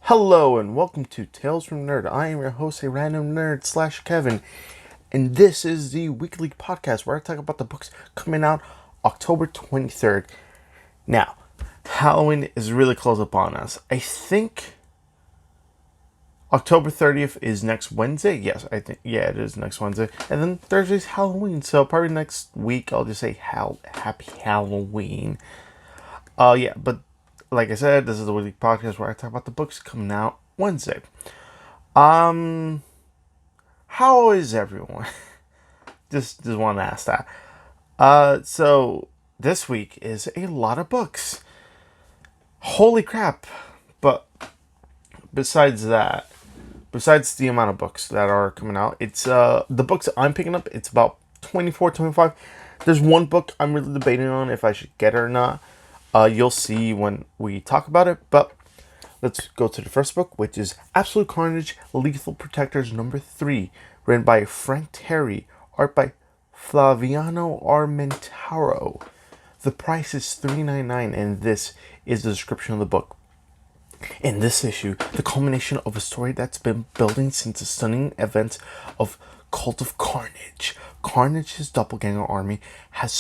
Hello and welcome to Tales from Nerd. I am your host, a random nerd slash Kevin, and this is the weekly podcast where I talk about the books coming out October 23rd. Now, Halloween is really close upon us. I think October 30th is next Wednesday. Yes, I think, yeah, it is next Wednesday. And then Thursday's Halloween, so probably next week I'll just say Happy Halloween. Yeah, but like I said, this is the weekly podcast where I talk about the books coming out Wednesday. Um, how is everyone? just want to ask that. So this week is a lot of books. Holy crap! But besides that, besides the amount of books that are coming out, it's the books I'm picking up. It's about 24, 25. There's one book I'm really debating on if I should get it or not. You'll see when we talk about it, but let's go to the first book, which is Absolute Carnage, Lethal Protectors number 3, written by Frank Terry, art by Flaviano Armentaro. The price is $3.99, and this is the description of the book. In this issue, the culmination of a story that's been building since the stunning events of Cult of Carnage. Carnage's doppelganger army has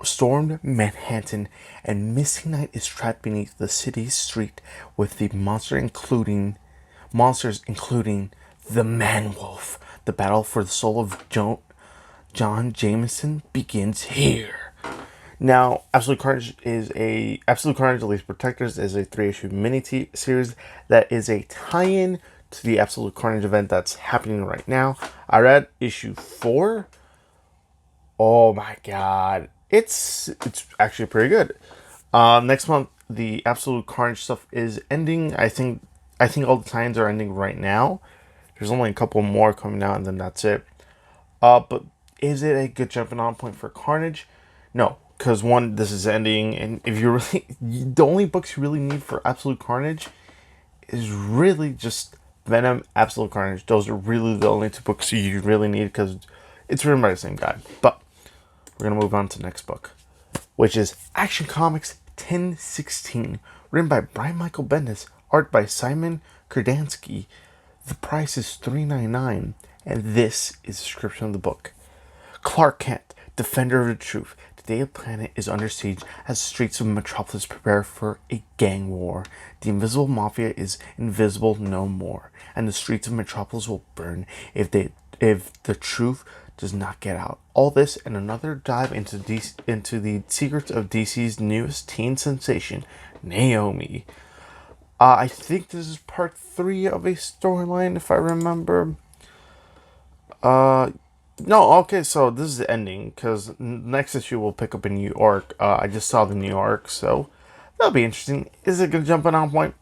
stormed Manhattan, and Missing Night is trapped beneath the city's street with the monsters including the Man-Wolf. The battle for the soul of John Jameson begins here. Now, Absolute Carnage, Elite Protectors is a 3-issue mini-series that is a tie-in to the Absolute Carnage event that's happening right now. I read issue 4. Oh my god. It's actually pretty good. Next month, the Absolute Carnage stuff is ending. I think all the times are ending right now. There's only a couple more coming out, and then that's it. But is it a good jumping on point for Carnage? No, because one, this is ending, and if you really, the only books you really need for Absolute Carnage is really just Venom, Absolute Carnage. Those are really the only 2 books you really need because it's written by the same guy. But we're gonna move on to the next book, which is Action Comics 1016, written by Brian Michael Bendis, art by Simon Kurdansky. The price is $3.99, and this is the description of the book. Clark Kent, defender of the truth. The Daily Planet is under siege as the streets of Metropolis prepare for a gang war. The invisible mafia is invisible no more, and the streets of Metropolis will burn if the truth does not get out. All this and another dive into the secrets of DC's newest teen sensation, Naomi. I think this is part 3 of a storyline, if I remember. No, okay, so this is the ending, because next issue will pick up in New York. I just saw the New York, so that'll be interesting. Is it gonna jump on point?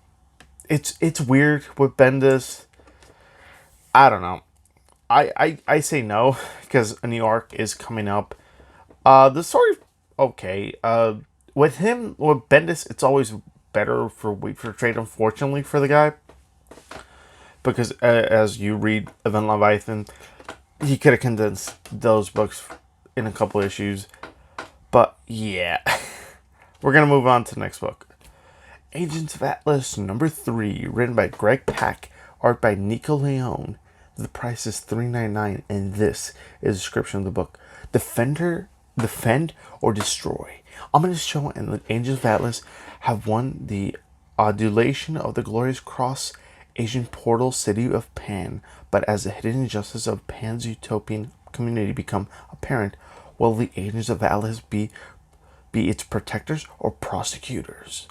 It's weird with Bendis. I don't know. I say no, because New York is coming up. The story, okay. With Bendis, it's always better for Week for Trade, unfortunately, for the guy. Because as you read Event Leviathan, he could have condensed those books in a couple issues. But yeah, we're going to move on to the next book. Agents of Atlas number 3, written by Greg Pak, art by Nico Leone. The price is $3.99, and this is a description of the book. Defend or destroy. Ominous Show and the Angels of Atlas have won the adulation of the glorious cross Asian portal city of Pan, but as the hidden injustice of Pan's utopian community become apparent, will the Agents of Atlas be its protectors or prosecutors?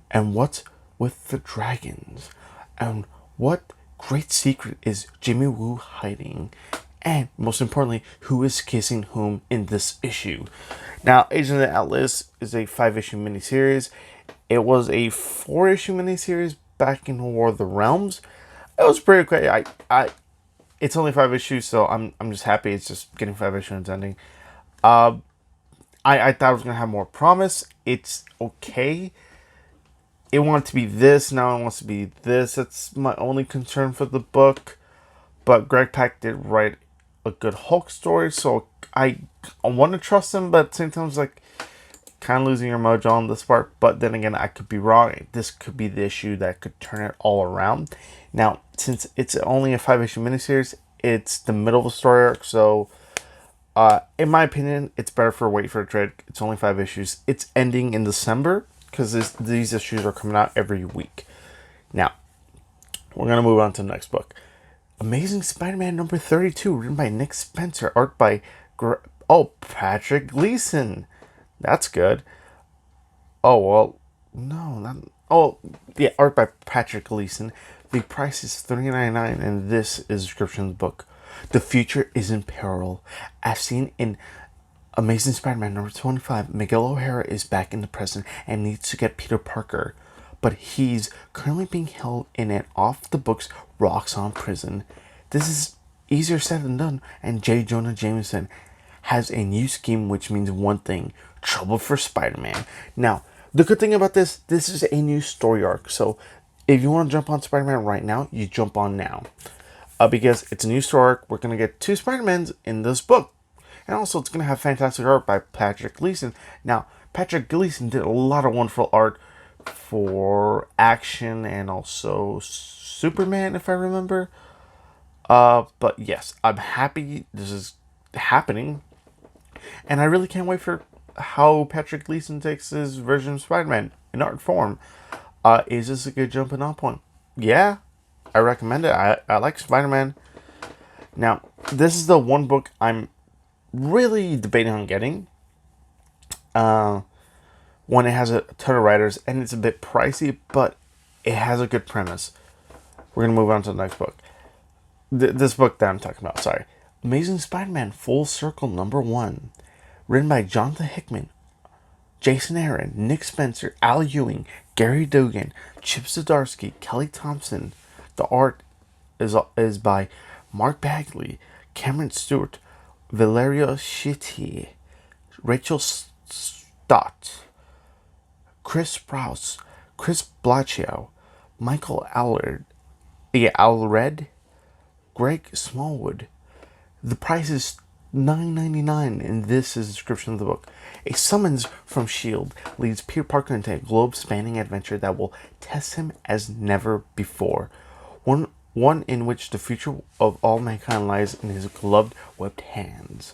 And what's with the dragons? And what great secret is Jimmy Woo hiding? And most importantly, who is kissing whom in this issue? Now, Agents of Atlas is a 5-issue miniseries. It was a 4-issue miniseries back in War of the Realms. It was pretty great. It's only 5 issues, so I'm just happy it's just getting 5 issues and ending. I thought it was gonna have more promise. It's okay. It wanted to be this, now it wants to be this. That's my only concern for the book. But Greg Pak did write a good Hulk story, so I want to trust him, but at the same time, it's like, kind of losing your mojo on this part, but then again, I could be wrong. This could be the issue that could turn it all around. Now, since it's only a 5-issue miniseries, it's the middle of the story arc, so in my opinion, it's better for wait for a trade. It's only 5 issues. It's ending in December because these issues are coming out every week. Now, we're gonna move on to the next book. Amazing Spider-Man number 32, written by Nick Spencer, art by Patrick Gleason. That's good. Oh well, no, not. Oh yeah, art by Patrick Gleason. The price is $3.99, and this is a description book. The future is in peril, as seen in Amazing Spider-Man number 25. Miguel O'Hara is back in the present and needs to get Peter Parker, but he's currently being held in an off-the-books Roxxon prison. This is easier said than done, and J. Jonah Jameson has a new scheme which means one thing: trouble for Spider-Man. Now, the good thing about this is a new story arc, so if you want to jump on Spider-Man right now, you jump on now. Because it's a new story arc, we're going to get 2 Spider-Mans in this book. And also, it's going to have fantastic art by Patrick Gleason. Now, Patrick Gleason did a lot of wonderful art for Action and also Superman, if I remember. But yes, I'm happy this is happening. And I really can't wait for how Patrick Gleason takes his version of Spider-Man in art form. Is this a good jumping off point? Yeah, I recommend it. I like Spider-Man. Now, this is the one book I'm really debating on getting. One, it has a ton of writers, and it's a bit pricey, but it has a good premise. We're going to move on to the next book. This book that I'm talking about, sorry. Amazing Spider-Man Full Circle number 1. Written by Jonathan Hickman, Jason Aaron, Nick Spencer, Al Ewing, Gary Dugan, Chip Zdarsky, Kelly Thompson. The art is by Mark Bagley, Cameron Stewart, Valerio Schiti, Rachel Stott, Chris Sprouse, Chris Blachio, Michael Allred, Greg Smallwood. The price is $9.99, and this is a description of the book. A summons from S.H.I.E.L.D. leads Peter Parker into a globe-spanning adventure that will test him as never before. One in which the future of all mankind lies in his gloved, webbed hands.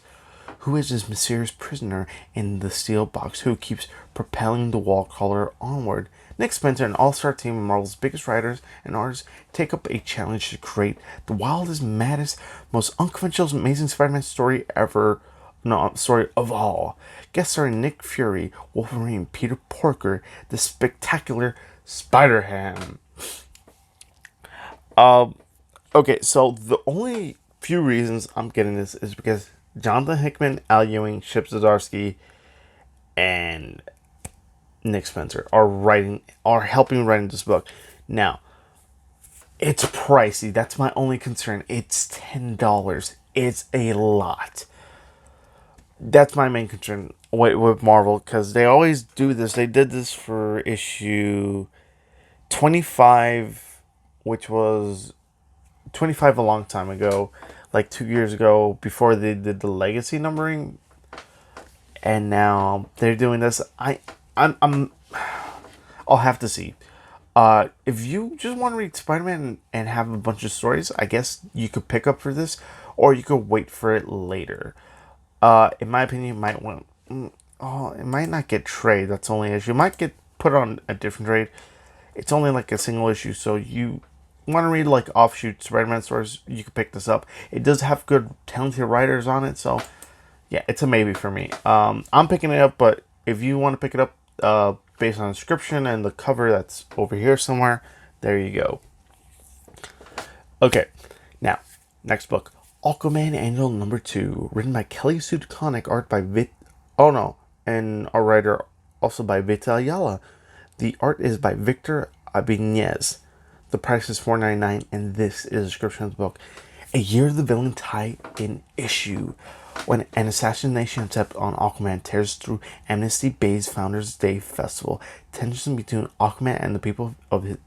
Who is this mysterious prisoner in the steel box who keeps propelling the wall crawler onward? Nick Spencer, an all-star team of Marvel's biggest writers and artists, take up a challenge to create the wildest, maddest, most unconventional Amazing Spider-Man story of all. Guest starring Nick Fury, Wolverine, Peter Parker, the spectacular Spider-Ham. Okay, so the only few reasons I'm getting this is because Jonathan Hickman, Al Ewing, Chip Zdarsky, and Nick Spencer are helping writing this book. Now, it's pricey. That's my only concern. It's $10. It's a lot. That's my main concern with Marvel, because they always do this. They did this for issue 25, which was 25 a long time ago, like 2 years ago, before they did the legacy numbering, and now they're doing this. I'll have to see. If you just want to read Spider-Man and have a bunch of stories, I guess you could pick up for this, or you could wait for it later. In my opinion, you might want. It might not get trade. That's the only issue. It might get put on a different trade. It's only like a single issue, so you want to read like offshoot Spider-Man stories, you can pick this up. It does have good, talented writers on it, so yeah, it's a maybe for me. I'm picking it up, but if you want to pick it up based on the description and the cover that's over here somewhere, there you go. Okay, now, next book. Aquaman Annual number 2, written by Kelly Sue DeConnick, art by and a writer also by Vita Ayala. The art is by Victor Abinez. The price is $4.99, and this is a description of the book. A year of the villain tie-in issue. When an assassination attempt on Aquaman tears through Amnesty Bay's Founders Day Festival, tensions between Aquaman and the people of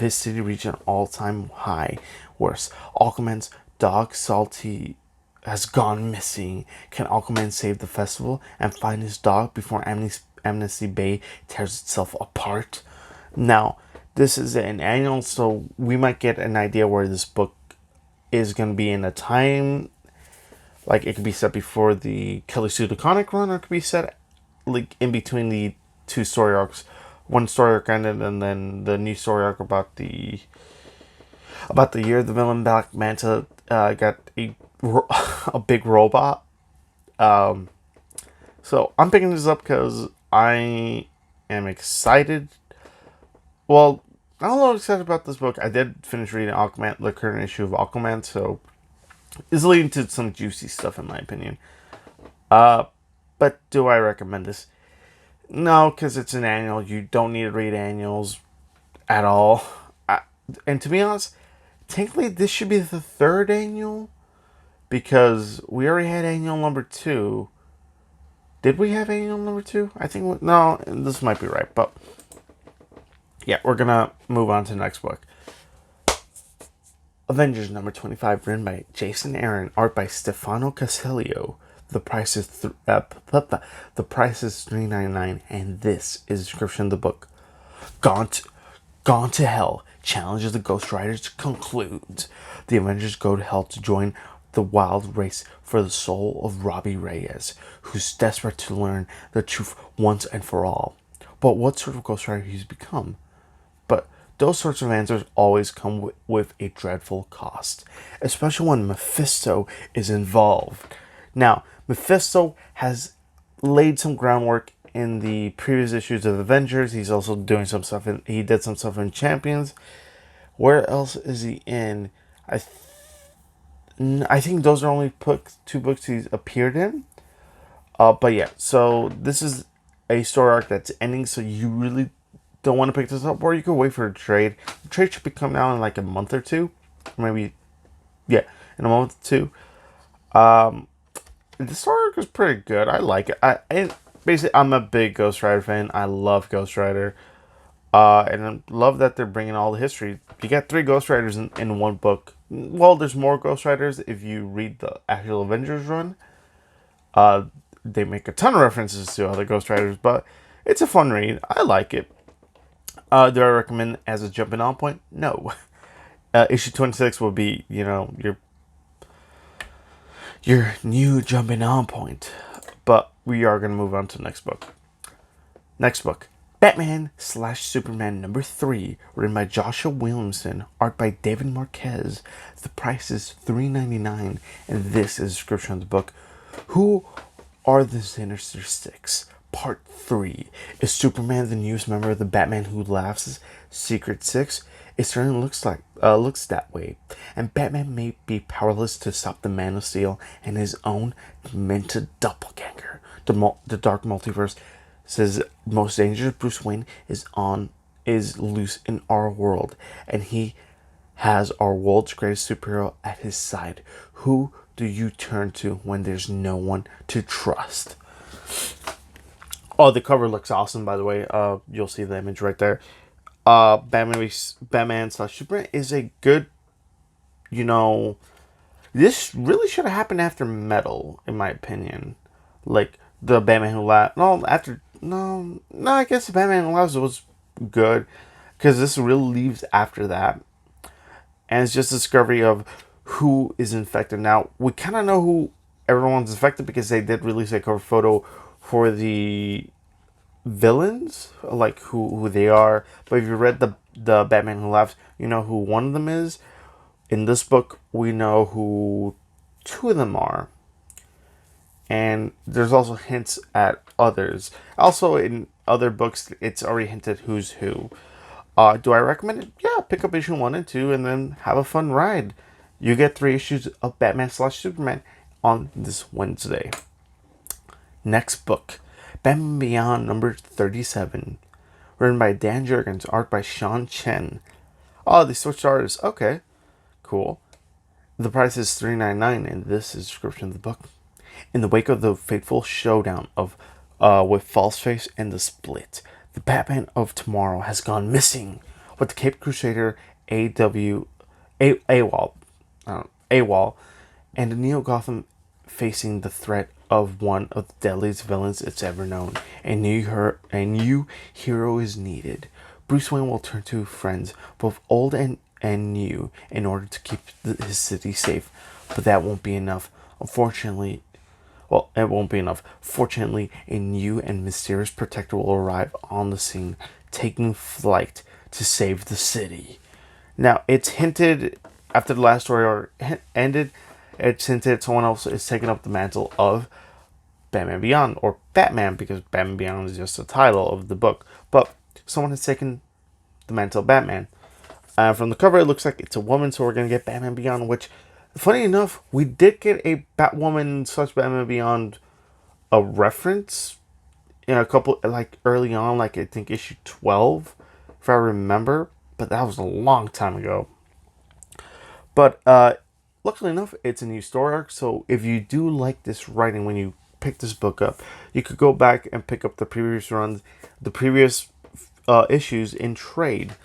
his city reach an all-time high. Worse, Aquaman's dog Salty has gone missing. Can Aquaman save the festival and find his dog before Amnesty Bay tears itself apart. Now, this is an annual, so we might get an idea where this book is going to be in a time. Like, it could be set before the Kelly Sue DeConnick run, or it could be set like in between the two story arcs. One story arc ended, and then the new story arc about the year the villain Black Manta got a big robot. So I'm picking this up because I am excited. Well, I'm a little excited about this book. I did finish reading Aquaman, the current issue of Aquaman, so it's leading to some juicy stuff in my opinion. But do I recommend this? No, because it's an annual. You don't need to read annuals at all. And to be honest, technically this should be the third annual, because we already had annual number 2. Did we have annual number 2? I think no. This might be right, but yeah, we're gonna move on to the next book. Avengers number 25, written by Jason Aaron, art by Stefano Caselio. The price is $3.99, and this is a description of the book. Gone to hell. Challenge of the Ghost Riders concludes. The Avengers go to hell to join the wild race for the soul of Robbie Reyes, who's desperate to learn the truth once and for all. But what sort of Ghost Rider he's become? But those sorts of answers always come with a dreadful cost, especially when Mephisto is involved. Now, Mephisto has laid some groundwork in the previous issues of Avengers. He's also doing some stuff he did some stuff in Champions. Where else is he in? I think those are only 2 books he's appeared in. But yeah, so this is a story arc that's ending, so you really don't want to pick this up, or you could wait for a trade. The trade should be coming out in like a month or 2. Maybe, yeah, in a month or 2. The story arc is pretty good. I like it. Basically, I'm a big Ghost Rider fan. I love Ghost Rider. And I love that they're bringing all the history. You got 3 Ghost Riders in one book. Well, there's more Ghost Riders if you read the actual Avengers run. They make a ton of references to other Ghost Riders, but it's a fun read. I like it. Do I recommend as a jumping on point? No. Issue 26 will be, your new jumping on point. But we are going to move on to the next book. Next book. Batman/Superman number 3, written by Joshua Williamson, art by David Marquez. The price is $3.99, and this is a description of the book. Who are the Sinister Six? Part 3. Is Superman the newest member of the Batman Who Laughs Secret Six? It certainly looks that way. And Batman may be powerless to stop the Man of Steel and his own demented doppelganger. The Dark Multiverse says most dangerous Bruce Wayne is loose in our world, and he has our world's greatest superhero at his side. Who do you turn to when there's no one to trust? Oh, the cover looks awesome, by the way. You'll see the image right there. Batman/Superman is a good, this really should have happened after Metal, in my opinion. Like, the Batman Who Laughs. No, I guess the Batman Who Laughs was good, because this really leaves after that. And it's just a discovery of who is infected. Now, we kind of know who everyone's infected, because they did release a cover photo for the villains, like who they are. But if you read the Batman Who Laughs, you know who one of them is. In this book, we know who 2 of them are. And there's also hints at others. Also, in other books, it's already hinted who's who. Do I recommend it? Yeah, pick up issue 1 and 2 and then have a fun ride. You get 3 issues of Batman/Superman on this Wednesday. Next book, Batman Beyond number 37. Written by Dan Jurgens, art by Sean Chen. Oh, they switched artists. Okay, cool. The price is $3.99, and this is a description of the book. In the wake of the fateful showdown with Falseface and the Split, the Batman of tomorrow has gone missing, with the Cape Crusader AWOL, and the Neo Gotham facing the threat of one of the deadliest villains it's ever known. A new hero is needed. Bruce Wayne will turn to friends, both old and new, in order to keep his city safe. But that won't be enough. Unfortunately, well, it won't be enough. Fortunately, a new and mysterious protector will arrive on the scene, taking flight to save the city. Now, it's hinted after the last story ended, it's hinted someone else is taking up the mantle of Batman Beyond, or Batman, because Batman Beyond is just the title of the book. But someone has taken the mantle of Batman. From the cover, it looks like it's a woman, so we're going to get Batman Beyond, which, funny enough, we did get a Batwoman / Batman Beyond a reference in a couple, like early on, like I think issue 12, if I remember, but that was a long time ago. But luckily enough, it's a new story arc, so if you do like this writing when you pick this book up, you could go back and pick up the previous runs, the previous issues in trade.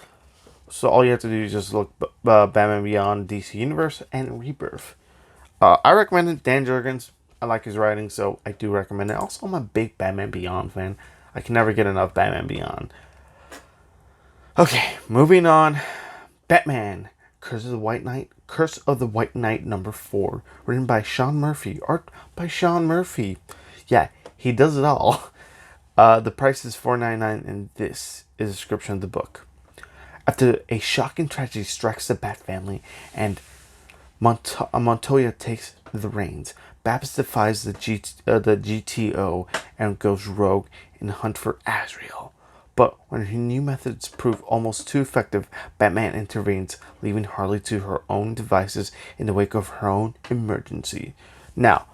So all you have to do is just look Batman Beyond, DC Universe, and Rebirth. I recommend it. Dan Jurgens, I like his writing, so I do recommend it. Also, I'm a big Batman Beyond fan. I can never get enough Batman Beyond. Okay, moving on. Batman, Curse of the White Knight. Curse of the White Knight number 4. Written by Sean Murphy. Art by Sean Murphy. Yeah, he does it all. The price is $4.99, and this is a description of the book. After a shocking tragedy strikes the Bat family and Montoya takes the reins, Babs defies the GTO and goes rogue in the hunt for Azrael. But when her new methods prove almost too effective, Batman intervenes, leaving Harley to her own devices in the wake of her own emergency. Now,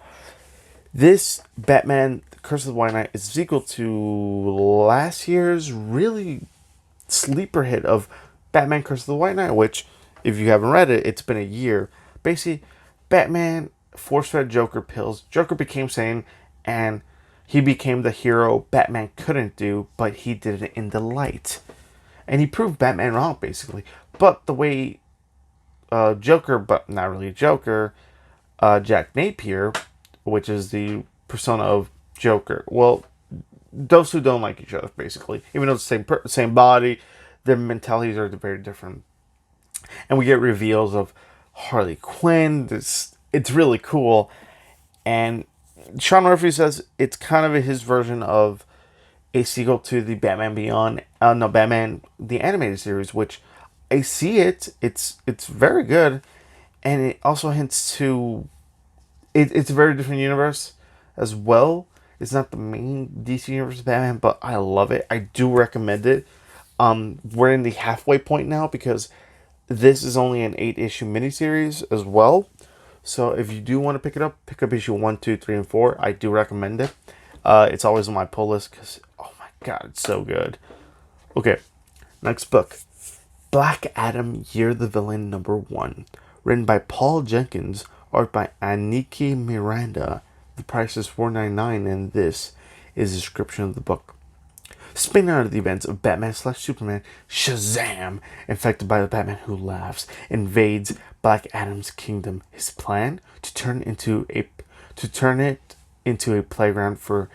this Batman, Curse of the White Knight, is equal to last year's really sleeper hit of Batman Curse of the White Knight, which, if you haven't read it, it's been a year. Basically, Batman force-fed Joker pills. Joker became sane, and he became the hero Batman couldn't do, but he did it in the light. And he proved Batman wrong, basically. But the way Joker, but not really Joker, Jack Napier, which is the persona of Joker, well, those two don't like each other, basically. Even though it's the same body, their mentalities are very different. And we get reveals of Harley Quinn. It's really cool. And Sean Murphy says it's kind of his version of a sequel to the Batman Beyond, Batman the animated series, which I see it. It's very good, and it also hints to it's a very different universe as well. It's not the main DC universe of Batman, but I love it. I do recommend it. We're in the halfway point now because this is only an 8-issue miniseries as well. So if you do want to pick up issue 1, 2, 3, and 4. I do recommend it. It's always on my pull list because, oh my god, it's so good. Okay, next book. Black Adam, Year the Villain number 1. Written by Paul Jenkins. Art by Aniki Miranda. The price is $4.99, and this is a description of the book. Spinning out of the events of Batman / Superman, Shazam, infected by the Batman who laughs, invades Black Adam's kingdom. His plan to turn it into a playground for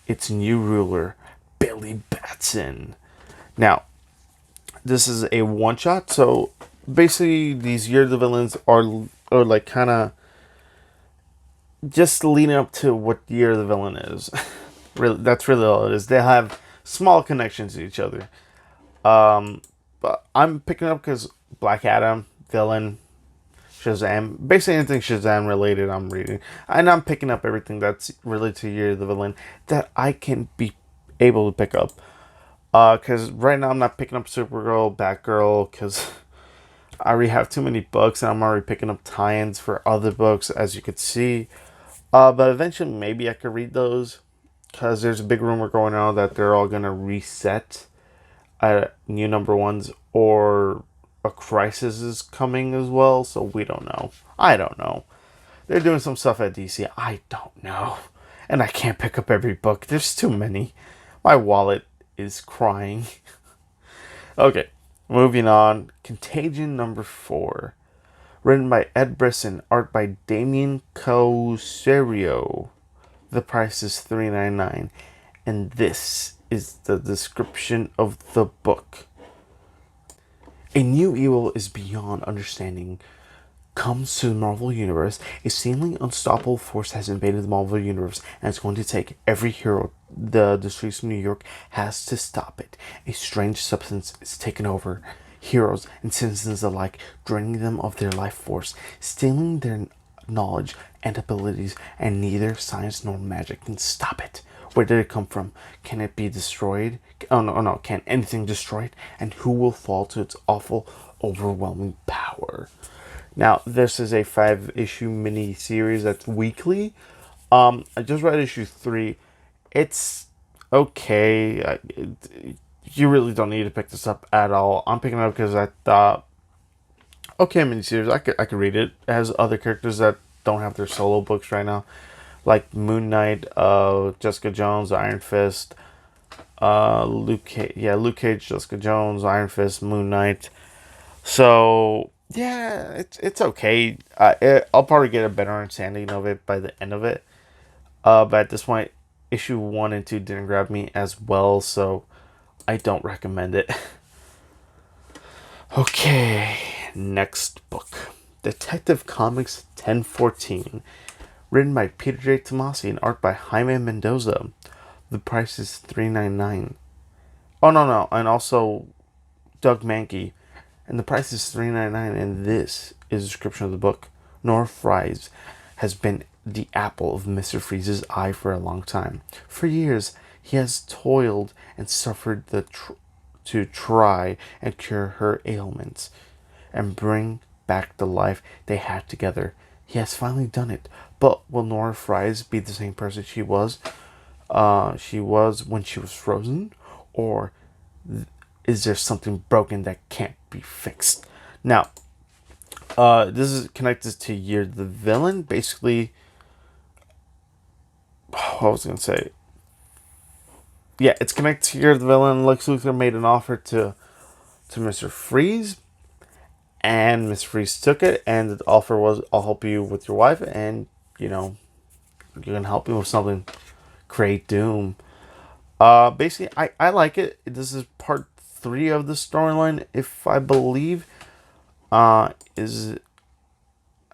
its new ruler, Billy Batson. Now, this is a one shot, so basically these Year of the Villains are like kind of just leading up to what Year of the Villain is. Really, that's really all it is. They have small connections to each other. But I'm picking up because Black Adam, villain, Shazam, basically anything Shazam related I'm reading. And I'm picking up everything that's related to Year of the Villain that I can be able to pick up. Because right now I'm not picking up Supergirl, Batgirl, because I already have too many books and I'm already picking up tie-ins for other books, as you could see. But eventually maybe I could read those, because there's a big rumor going on that they're all going to reset new number 1s, or a crisis is coming as well, so we don't know. I don't know. They're doing some stuff at DC. I don't know. And I can't pick up every book. There's too many. My wallet is crying. Okay, moving on. Contagion number 4. Written by Ed Brisson. Art by Damien Coserio. The price is $3.99, and this is the description of the book. A new evil is beyond understanding comes to the Marvel Universe. A seemingly unstoppable force has invaded the Marvel Universe, and it's going to take every hero the streets of New York has to stop it. A strange substance is taking over heroes and citizens alike, draining them of their life force, stealing their knowledge and abilities, and neither science nor magic can stop it. Where did it come from? Can it be destroyed? Oh no, can anything destroy it? And who will fall to its awful, overwhelming power? Now, this is a 5-issue mini series that's weekly. I just read issue 3. It's okay. You really don't need to pick this up at all. I'm picking it up because I thought, okay, miniseries, I could read it. It has other characters that don't have their solo books right now, like Moon Knight, Jessica Jones, Iron Fist, Luke Cage, Jessica Jones, Iron Fist, Moon Knight. So yeah, it's okay. I'll probably get a better understanding of it by the end of it. But at this point, issue 1 and 2 didn't grab me as well, so I don't recommend it. Okay, next book, Detective Comics 1014, written by Peter J. Tomasi and art by Jaime Mendoza. The price is $3.99. Oh no, and also Doug Mankey. And the price is $3.99, and this is a description of the book. Nora Fries has been the apple of Mr. Freeze's eye for a long time. For years, he has toiled and suffered to try and cure her ailments and bring back the life they had together. He has finally done it. But will Nora Fries be the same person she was when she was frozen? Or is there something broken that can't be fixed? Now, this is connected to Year the Villain. Basically, what was I going to say? Yeah, it's connected to Year the Villain. Lex Luthor made an offer to Mr. Freeze, and Mr. Freeze took it, and the offer was, I'll help you with your wife, and, you know, you're going to help me with something. Create Doom. Basically, I like it. This is part 3 of the storyline, if I believe. Is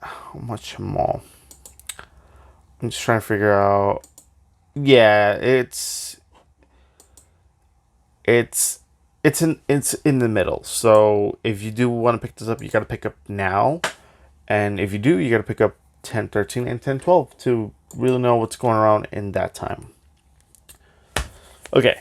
how much more? I'm just trying to figure out. Yeah, it's in the middle. So if you do want to pick this up, you got to pick up now, and if you do, you got to pick up 1013 and 1012 to really know what's going around in that time. Okay.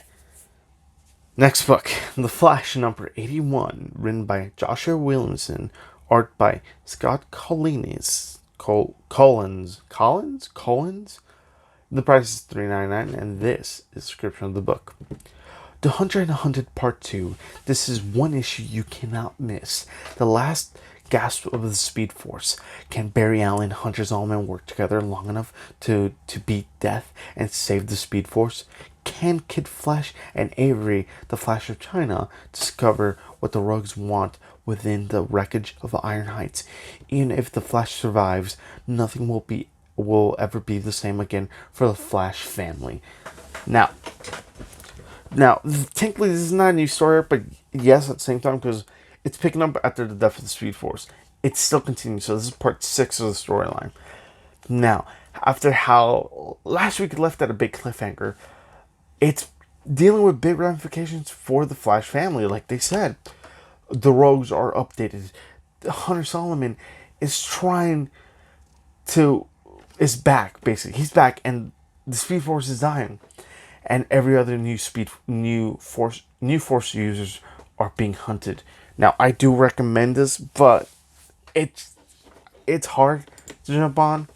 Next book, The Flash, number 81, written by Joshua Williamson, art by Scott Collins. The price is $3.99, and this is the description of the book. The Hunter and the Hunted Part 2. This is one issue you cannot miss. The last gasp of the Speed Force. Can Barry Allen, Hunter's Allman work together long enough to beat death and save the Speed Force? Can Kid Flash and Avery, the Flash of China, discover what the Rogues want within the wreckage of Iron Heights? Even if the Flash survives, nothing will ever be the same again for the Flash family. Now, technically this is not a new story, but yes, at the same time, because it's picking up after the death of the Speed Force. It still continues, so this is part 6 of the storyline. Now, after how last week it left at a big cliffhanger, it's dealing with big ramifications for the Flash family. Like they said, the Rogues are updated. Hunter Solomon is back, basically. He's back, and the Speed Force is dying. And every other new force users are being hunted. Now, I do recommend this, but it's hard to jump on.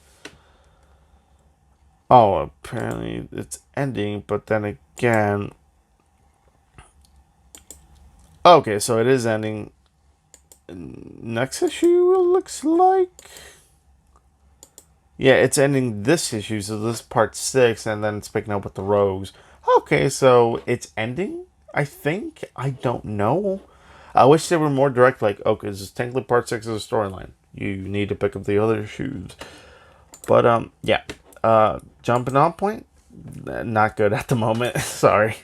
Oh, apparently it's ending, but then again... Okay, so it is ending. Next issue, it looks like... Yeah, it's ending this issue, so this is part 6, and then it's picking up with the Rogues. Okay, so it's ending, I think? I don't know. I wish they were more direct, like, okay, this is technically part 6 of the storyline. You need to pick up the other issues. But, yeah. Jumping on point, not good at the moment. Sorry.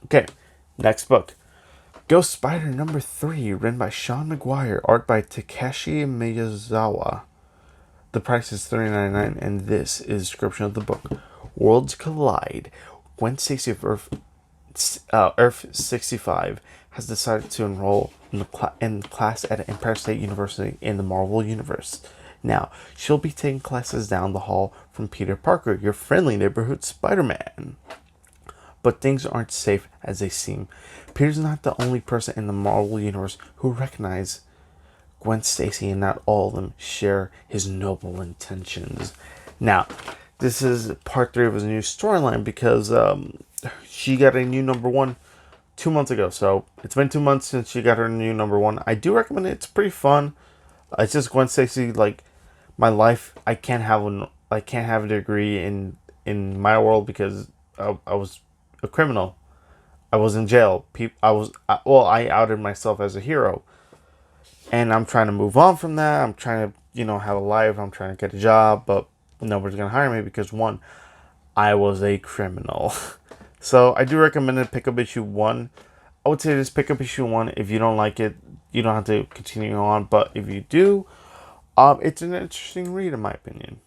Okay, next book. Ghost Spider number 3, written by Sean McGuire, art by Takeshi Miyazawa. The price is $39.99, and this is a description of the book. Worlds collide. Gwen Stacy of Earth 65 has decided to enroll in class at Empire State University in the Marvel Universe. Now, she'll be taking classes down the hall from Peter Parker, your friendly neighborhood Spider-Man. But things aren't safe as they seem. Peter's not the only person in the Marvel Universe who recognize Gwen Stacy, and not all of them share his noble intentions. Now, this is part 3 of his new storyline because she got a new number 1 2 months ago. So it's been 2 months since she got her new number 1. I do recommend it. It's pretty fun. It's just Gwen Stacy, like, my life. I can't have a degree in my world because I was a criminal. I was in jail. I outed myself as a hero. And I'm trying to move on from that. I'm trying to, have a life. I'm trying to get a job, but nobody's going to hire me because, one, I was a criminal. So I do recommend it. Pick up issue 1. I would say just pick up issue 1. If you don't like it, you don't have to continue on. But if you do, it's an interesting read in my opinion.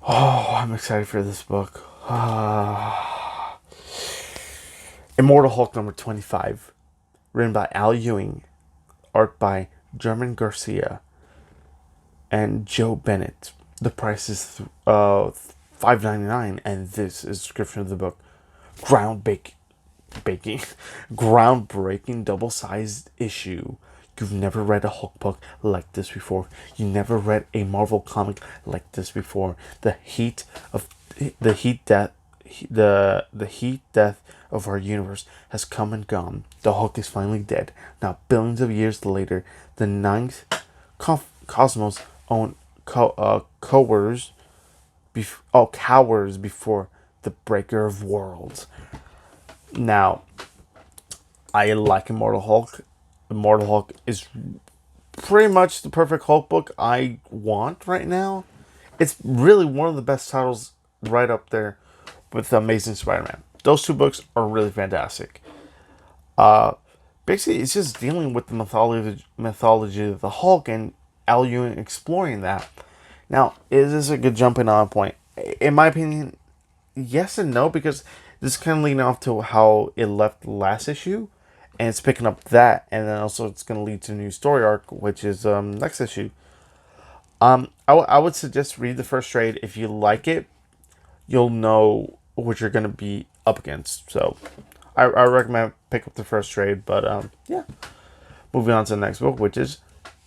Oh, I'm excited for this book. Immortal Hulk number 25. Written by Al Ewing, art by German Garcia and Joe Bennett. The price is $5.99, and this is a description of the book. Groundbreaking double-sized issue. You've never read a Hulk book like this before. You never read a Marvel comic like this before. The heat death of our universe has come and gone. The Hulk is finally dead. Now, billions of years later, the ninth cosmos cowers before the breaker of worlds. Now, I like Immortal Hulk. Immortal Hulk is pretty much the perfect Hulk book I want right now. It's really one of the best titles, right up there with The Amazing Spider-Man. Those 2 books are really fantastic. Basically, it's just dealing with the mythology of the Hulk and Al Ewing exploring that. Now, is this a good jumping on point? In my opinion, yes and no, because this is kind of leading off to how it left the last issue, and it's picking up that, and then also it's going to lead to a new story arc, which is next issue. I would suggest read the first trade. If you like it, you'll know what you're going to be up against. So I recommend pick up the first trade. But yeah, moving on to the next book, which is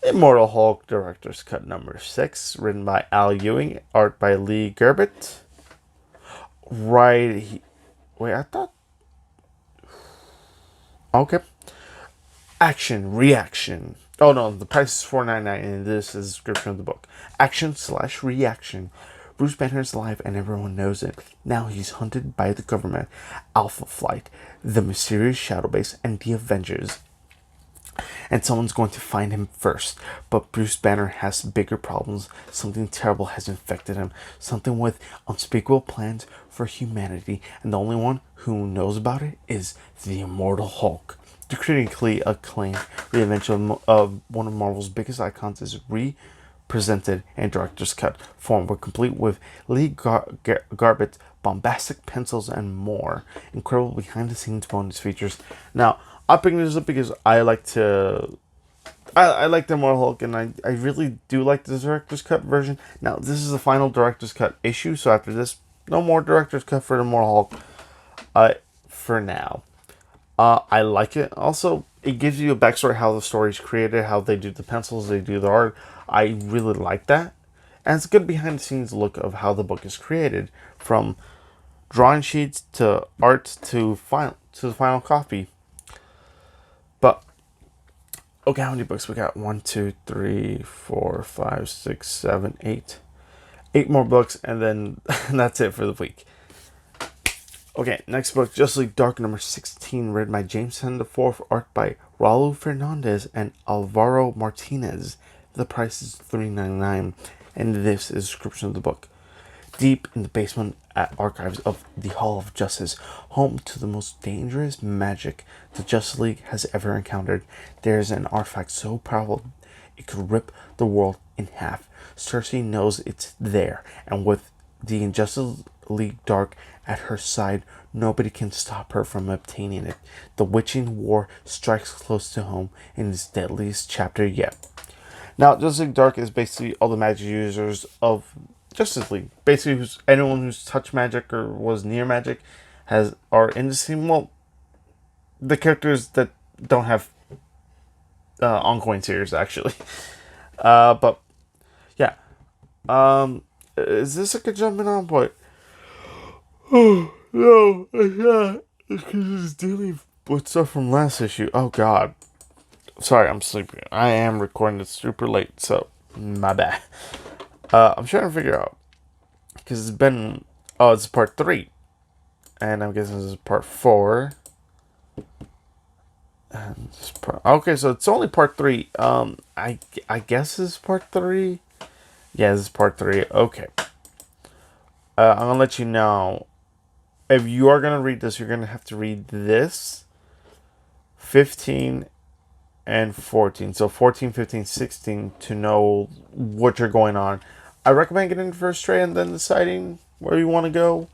Immortal Hulk Director's Cut number 6, written by Al Ewing, art by Lee Gerbert. Wait, I thought. Okay. Action, reaction. Oh no, the price is $4.99, and this is a description of the book. Action/reaction. Bruce Banner is alive, and everyone knows it. Now he's hunted by the government, Alpha Flight, the mysterious Shadow Base, and the Avengers. And someone's going to find him first. But Bruce Banner has bigger problems. Something terrible has infected him. Something with unspeakable plans for humanity. And the only one who knows about it is the Immortal Hulk. The critically acclaimed reinvention of one of Marvel's biggest icons is represented in director's cut form. We're complete with Lee Garbett's bombastic pencils and more. Incredible behind-the-scenes bonus features. Now, I'm picking this up because I like the Immortal Hulk, and I really do like the director's cut version. Now, this is the final director's cut issue, so after this, no more director's cut for the Immortal Hulk for now. I like it. Also, it gives you a backstory how the story's created, how they do the pencils, they do the art. I really like that. And it's a good behind-the-scenes look of how the book is created, from drawing sheets to art to the final copy. But okay, how many books we got? 1, 2, 3, 4, 5, 6, 7, 8. 8 more books, and then that's it for the week. Okay, next book, Justice League Dark number 16, written by James Henn IV, art by Raul Fernandez and Alvaro Martinez. The price is $3.99, and this is a description of the book. Deep in the basement archives of the Hall of Justice, home to the most dangerous magic the Justice League has ever encountered, there is an artifact so powerful it could rip the world in half. Cersei knows it's there, and with the Injustice League Dark at her side, nobody can stop her from obtaining it. The witching war strikes close to home in its deadliest chapter yet. Now, Justice League Dark is basically all the magic users of Justice League. Basically, anyone who's touched magic or was near magic are in the same. Well, the characters that don't have ongoing series actually. But yeah, is this a good jumping on point? Oh no, it's not. It's because it's dealing with stuff from last issue. Oh god, sorry, I'm sleepy. I am recording this super late, so my bad. I'm trying to figure out because it's been. Oh, it's part 3, and I'm guessing this is part 4. And okay, so it's only part 3. I guess this is part 3. Yeah, this is part 3. Okay. I'm gonna let you know. If you are gonna read this, you're gonna have to read this, 15 and 14. So 14, 15, 16 to know what you're going on. I recommend getting the first tray and then deciding where you want to go.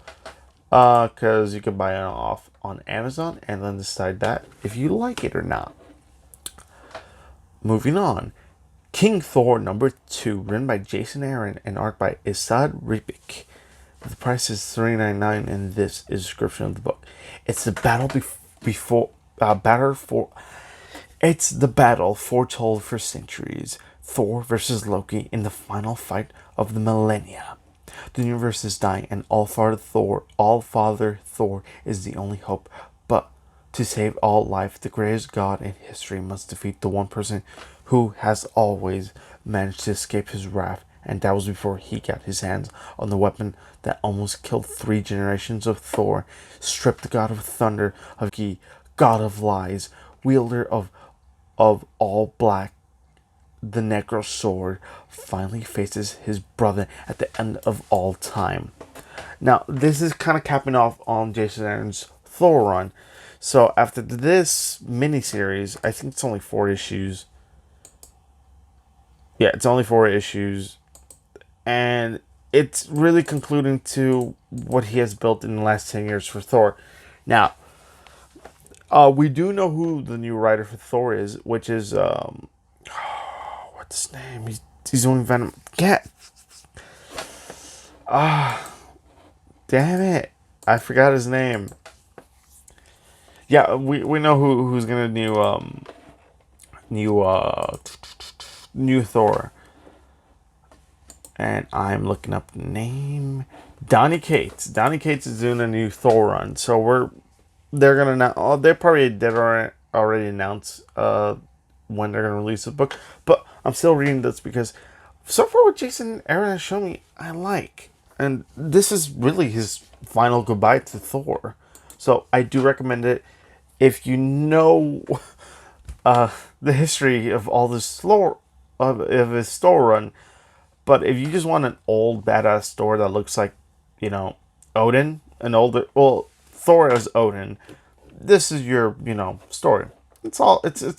Because you can buy it off on Amazon and then decide that if you like it or not. Moving on. King Thor #2, written by Jason Aaron and art by Isad Ribic. The price is $3.99, and this is a description of the book. It's the battle It's the battle foretold for centuries. Thor versus Loki in the final fight of the millennia. The universe is dying, and Allfather Thor is the only hope. But to save all life, the greatest god in history must defeat the one person who has always managed to escape his wrath, and that was before he got his hands on the weapon that almost killed 3 generations of Thor, stripped the god of thunder of Ki, god of lies, wielder of all black. The Necro Sword finally faces his brother at the end of all time. Now, this is kind of capping off on Jason Aaron's Thor run. So after this miniseries, I think it's only 4 issues. Yeah, it's only 4 issues. And it's really concluding to what he has built in the last 10 years for Thor. Now, we do know who the new writer for Thor is, which is, what's his name? He's doing Venom. Get. Damn it. I forgot his name. Yeah, we know who's gonna new Thor. And I'm looking up the name. Donny Cates. Donny Cates is doing a new Thor run. So they're gonna now. Oh, they probably did already announce when they're gonna release the book. But I'm still reading this because so far what Jason Aaron has shown me, I like. And this is really his final goodbye to Thor. So I do recommend it. If you know the history of all this Thor, of his Thor run, but if you just want an old badass Thor that looks like, Odin, Thor as Odin, this is your, story. It's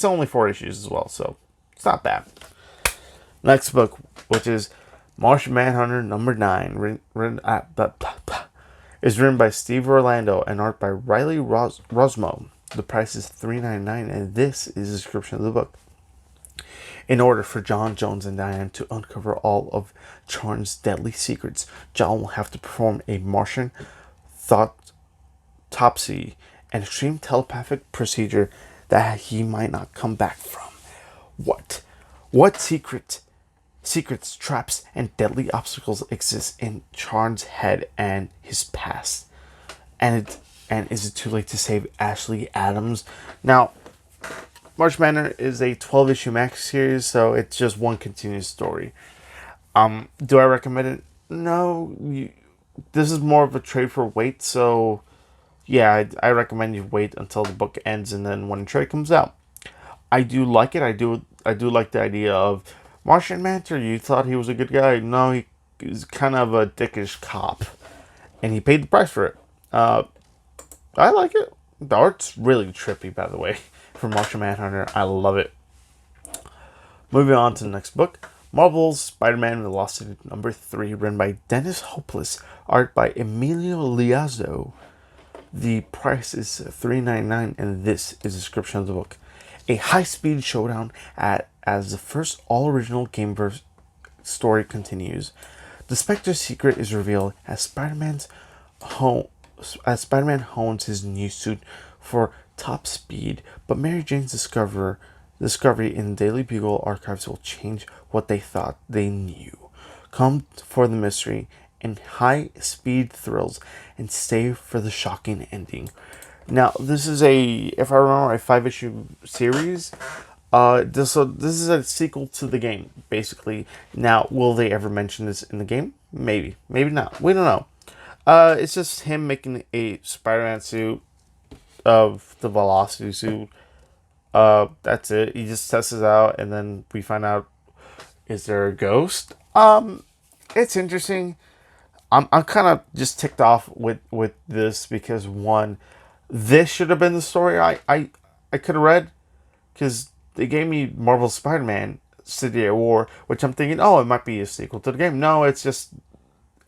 only 4 issues as well, so it's not bad. Next book, which is Martian Manhunter #9, is written by Steve Orlando and art by Riley Rosmo. The price is $3.99, and this is a description of the book. In order for John Jones and Diane to uncover all of Charn's deadly secrets, John will have to perform a Martian autopsy, an extreme telepathic procedure that he might not come back from. What secrets, traps, and deadly obstacles exist in Charn's head and his past? And is it too late to save Ashley Adams? Now, March Manor is a 12-issue max series, so it's just one continuous story. Do I recommend it? No. This is more of a trade for weight, so yeah, I recommend you wait until the book ends and then when the trade comes out. I do like it. I do like the idea of Martian Manhunter, you thought he was a good guy. No, he's kind of a dickish cop. And he paid the price for it. I like it. The art's really trippy, by the way, for Martian Manhunter. I love it. Moving on to the next book. Marvel's Spider-Man Velocity number 3, written by Dennis Hopeless, art by Emilio Liazzo. The price is $3.99, and this is the description of the book. A high-speed showdown as the first all-original Gameverse story continues. The Spectre's secret is revealed as Spider-Man hones his new suit for top speed, but Mary Jane's discovery in the Daily Bugle archives will change what they thought they knew. Come for the mystery and high-speed thrills, and stay for the shocking ending. Now, this is if I remember, a 5-issue series. This is a sequel to the game, basically. Now, will they ever mention this in the game? Maybe, maybe not. We don't know. It's just him making a Spider-Man suit of the Velocity suit. That's it. He just tests it out, and then we find out, is there a ghost? It's interesting. I'm kind of just ticked off with this because, one, this should have been the story I could have read, because they gave me Marvel Spider-Man City at War, which I'm thinking, oh, it might be a sequel to the game. No, it's just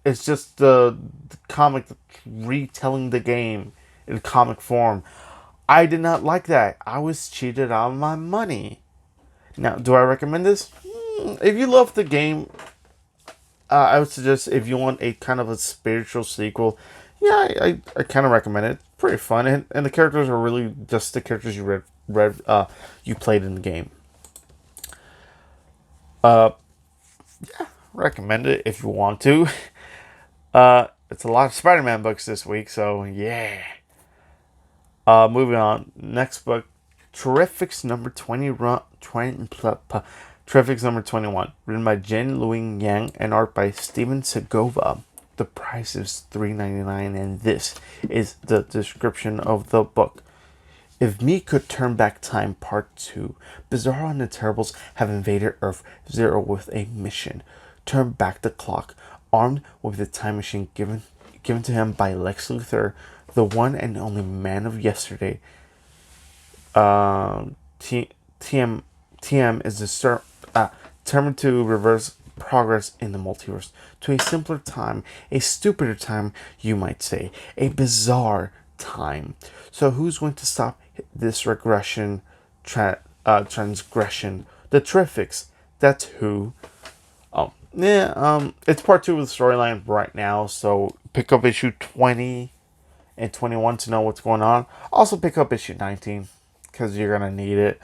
the comic retelling the game in comic form. I did not like that. I was cheated out of my money. Now, do I recommend this? If you love the game, I would suggest, if you want a kind of a spiritual sequel, yeah, I kind of recommend it. Pretty fun, and the characters are really just the characters you you played in the game. Yeah, recommend it if you want to. It's a lot of Spider-Man books this week, so yeah. Moving on. Next book, Terrifics number 21, written by Jen Luing Yang and art by Steven Segovia. The price is $3.99, and this is the description of the book. If Me Could Turn Back Time Part 2, Bizarro and the Terribles have invaded Earth Zero with a mission. Turn back the clock, armed with the time machine given to him by Lex Luthor, the one and only man of yesterday. TM is determined to reverse progress in the multiverse to a simpler time, a stupider time, you might say, a bizarre time. So who's going to stop this transgression? The Terrifics. That's who. Oh, yeah. It's part 2 of the storyline right now, so pick up issue 20 and 21 to know what's going on. Also pick up issue 19 because you're gonna need it.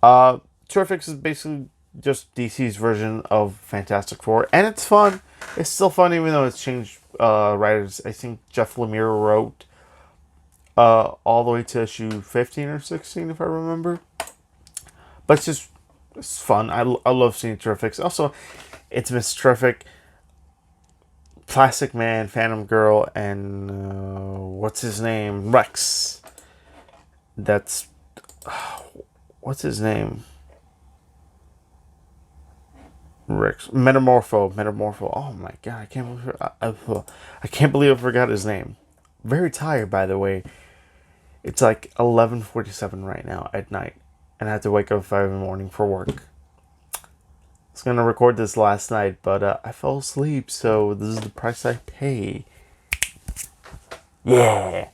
Terrifics is basically just DC's version of Fantastic Four, and it's fun. It's still fun even though it's changed writers. I think Jeff Lemire wrote all the way to issue 15 or 16 if I remember. But it's fun. I love seeing Terrifics. Also, it's Miss Terrific, Plastic Man, Phantom Girl, and what's his name? Rex. That's what's his name? Rex. Metamorpho. Oh my god, I can't believe I forgot his name. Very tired, by the way. It's like 11:47 right now at night, and I had to wake up at 5 in the morning for work. I was gonna record this last night, but I fell asleep, so this is the price I pay. Yeah.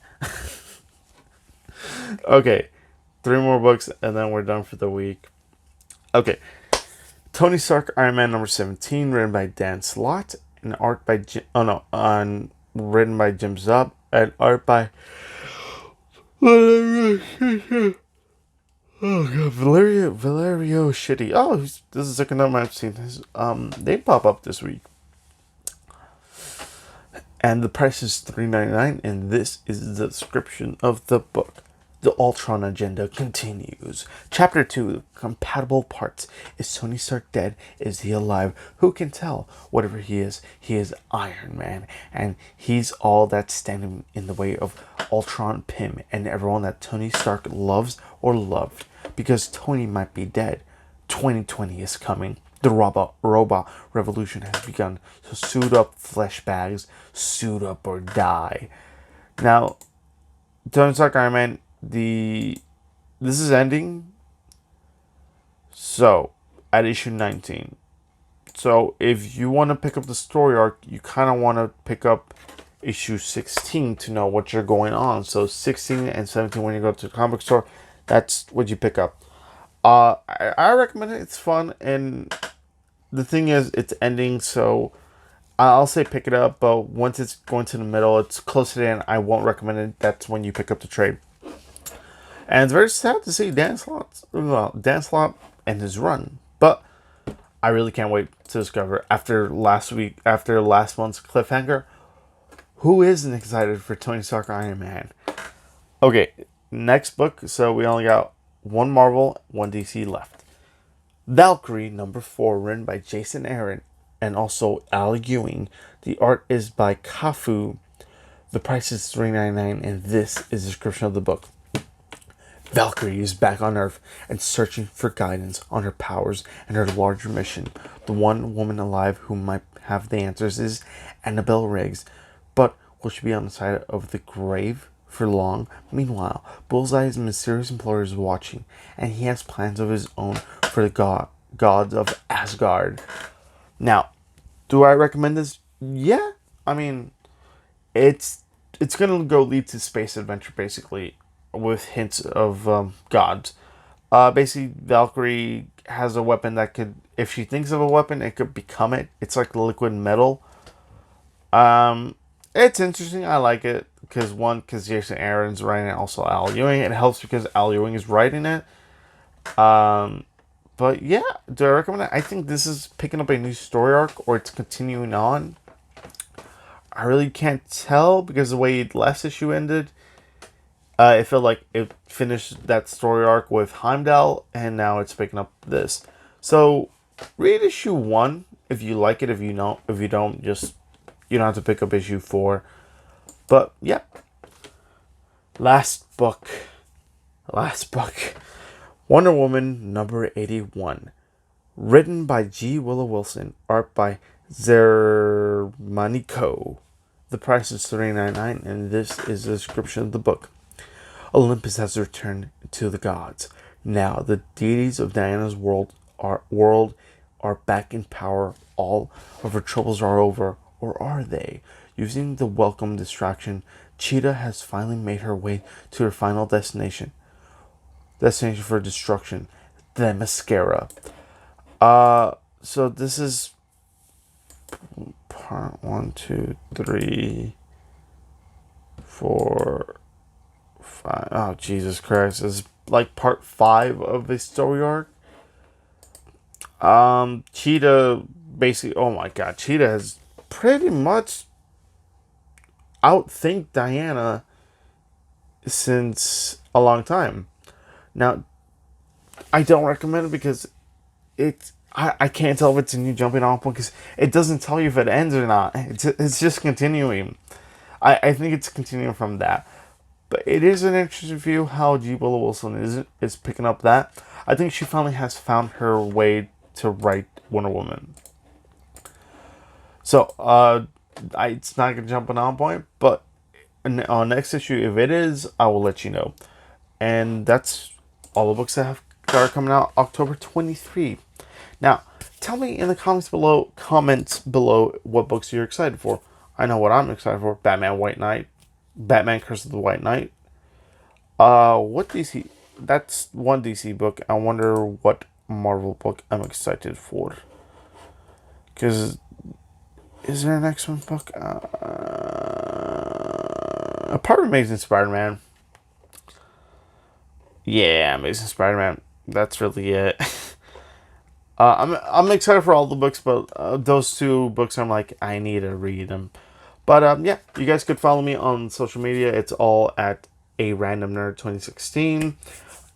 Okay, 3 more books, and then we're done for the week. Okay, Tony Stark Iron Man number 17, written by Dan Slott, and art by written by Jim Zub, and art by Valerio Shitty. Oh, this is the second time I've seen his they pop up this week. And the price is $3.99, and this is the description of the book. The Ultron agenda continues. Chapter 2, Compatible Parts. Is Tony Stark dead? Is he alive? Who can tell? Whatever he is Iron Man. And he's all that's standing in the way of Ultron, Pym, and everyone that Tony Stark loves or loved. Because Tony might be dead. 2020 is coming. The robot revolution has begun. So suit up, flesh bags. Suit up or die. Now, Tony Stark Iron Man, this is ending. So, at issue 19. So, if you want to pick up the story arc, you kind of want to pick up issue 16 to know what you're going on. So, 16 and 17 when you go to the comic store, that's what you pick up. I recommend it. It's fun, and the thing is, it's ending, so I'll say pick it up. But once it's going to the middle, it's close to the end. I won't recommend it. That's when you pick up the trade. And it's very sad to see Dan Slott and his run, but I really can't wait to discover after last month's cliffhanger, who isn't excited for Tony Stark Iron Man? Okay, next book. So we only got one Marvel, one DC left. Valkyrie #4, written by Jason Aaron and also Al Ewing. The art is by Kafu. The price is $3.99, and this is the description of the book. Valkyrie is back on Earth and searching for guidance on her powers and her larger mission. The one woman alive who might have the answers is Annabelle Riggs, but will she be on the side of the grave for long? Meanwhile, Bullseye's mysterious employer is watching, and he has plans of his own for the gods of Asgard. Now, do I recommend this? Yeah, I mean, it's gonna go lead to space adventure basically, with hints of gods. Basically, Valkyrie has a weapon that could, if she thinks of a weapon, it could become it. It's like liquid metal. It's interesting. I like it because Jason Aaron's writing it, also Al Ewing. It helps because Al Ewing is writing it. But yeah, do I recommend it? I think this is picking up a new story arc, or it's continuing on. I really can't tell because the way the last issue ended, it felt like it finished that story arc with Heimdall, and now it's picking up this. So read issue 1 if you like it. If you don't, just you don't have to pick up issue 4. But yeah, last book, Wonder Woman #81, written by G. Willow Wilson, art by Zermanico. The price is $3.99, and this is the description of the book. Olympus has returned to the gods. Now the deities of Diana's world are back in power. All of her troubles are over, or are they? Using the welcome distraction, Cheetah has finally made her way to her final destination for destruction, the Mascara. So this is part 1, 2, 3, 4, 5. Oh, Jesus Christ. This is like part 5 of a story arc. Cheetah basically, oh my god, Cheetah has pretty much outthink Diana since a long time. Now, I don't recommend it because I can't tell if it's a new jumping off point because it doesn't tell you if it ends or not. It's just continuing. I think it's continuing from that. But it is an interesting view how G. Willow Wilson is picking up that. I think she finally has found her way to write Wonder Woman. So, it's not going to jump on point, but on next issue, if it is, I will let you know. And that's all the books that are coming out October 23. Now, tell me in the comments below what books you're excited for. I know what I'm excited for. Batman Curse of the White Knight. What DC? That's one DC book. I wonder what Marvel book I'm excited for. Because, is there an X-Men book? Apart from Amazing Spider-Man. Yeah, Amazing Spider-Man. That's really it. I'm excited for all the books, but those 2 books I'm like, I need to read them. But yeah, you guys could follow me on social media. It's all at a random nerd 2016.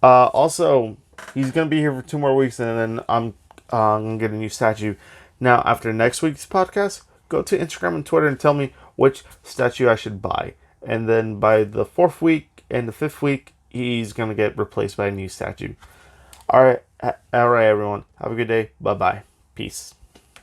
Also, he's gonna be here for 2 more weeks, and then I'm gonna get a new statue. Now, after next week's podcast, go to Instagram and Twitter and tell me which statue I should buy. And then by the 4th week and the 5th week, he's gonna get replaced by a new statue. All right, everyone. Have a good day. Bye bye. Peace.